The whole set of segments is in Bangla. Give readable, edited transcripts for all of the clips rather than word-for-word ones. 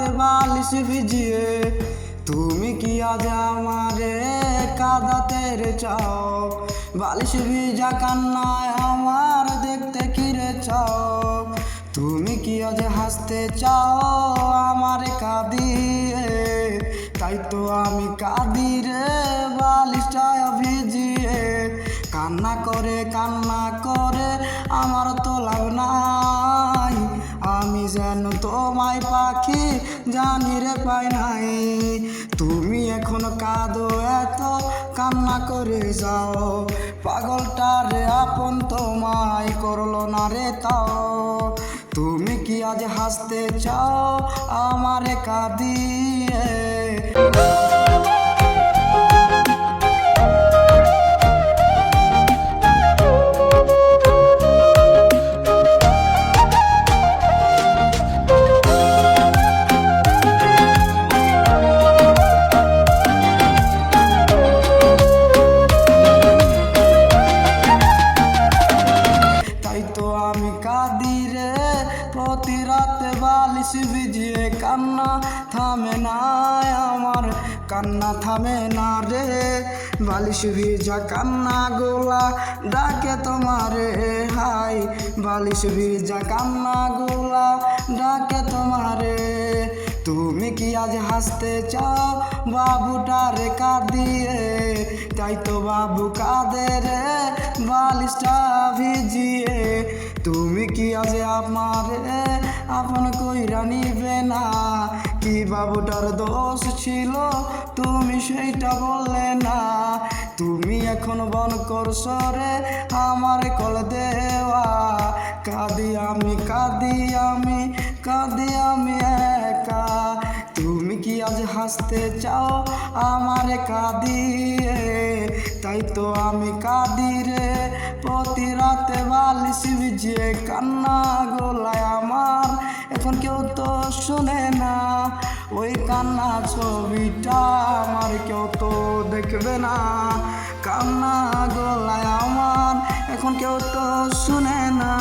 রাতে বালিশ ভিজিয়ে তুমি কি আজ আমারে কাঁদাতে রে চাও? বালিশ ভিজা কান্নায় আমার দেখতে কিরে চাও? তুমি কি আজ হাসতে চাও আমারে কাঁদিয়ে? তাই তো আমি কাঁদি রে বালিশটা ভিজিয়ে। কান্না করে আমার তো লাভ নাই, আমি যেন তোমায় পাখি জানি রে পাই নাই। তুমি এখন কাঁদো এত কান্না করে যাও, পাগলটা রে আপন তোমায় করলো না রে তাও। তুমি কি আজ হাসতে চাও আমারে কাঁদিয়ে? আমি কাঁদি রে প্রতি রাতে বালিশ ভিজিয়ে, কান্না থামে না আমার, কান্না থামে না রে। বালিশ ভিজা কান্না গোলা ডাকে তোমারে হাই, বালিশ ভিজা কান্না গোলা ডাকে তোমারে। তুমি কি আজ হাসতে চাও বাবুটারে কাঁদিয়ে? তাই তো বাবু কাঁদে রে বালিশটা ভিজিয়ে। তুমি কি আজ আমারে আপন কইরা নিবে না? কি বাবুটার দোষ ছিল তুমি সেইটা বললে না? তুমি এখন বন করছো রে আমার কল দেওয়া। কাঁদি আমি একা। তুমি কি আজ হাসতে চাও আমারে কাঁদিয়ে? তাই তো আমি কাঁদি রে প্রতি রাতে বালিশ ভিজিয়ে। কান্না গোলায় আমার এখন কেউ তো শুনে না, ওই কান্না ছবিটা আমার কেউ তো দেখবে না। কান্না গোলায় আমার এখন কেউ তো শুনে না,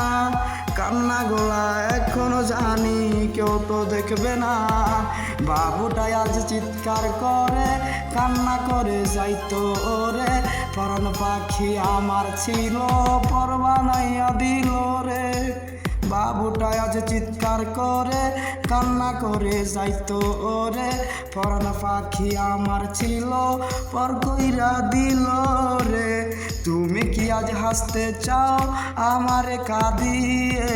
কান্না গোলা এখনো জানি কেউ তো দেখবে না। বাবুটাই আজ চিৎকার করে কান্না করে যাইতো রে, পরাণ পাখি আমার ছিল পর বানাইয়া দিল রে। বাবুটাই আজ চিৎকার করে কান্না করে যাইতো রে, পরাণ পাখি আমার ছিল পর কইরা দিল রে। তুমি কি আজ হাসতে চাও আমারে কাঁদিয়ে?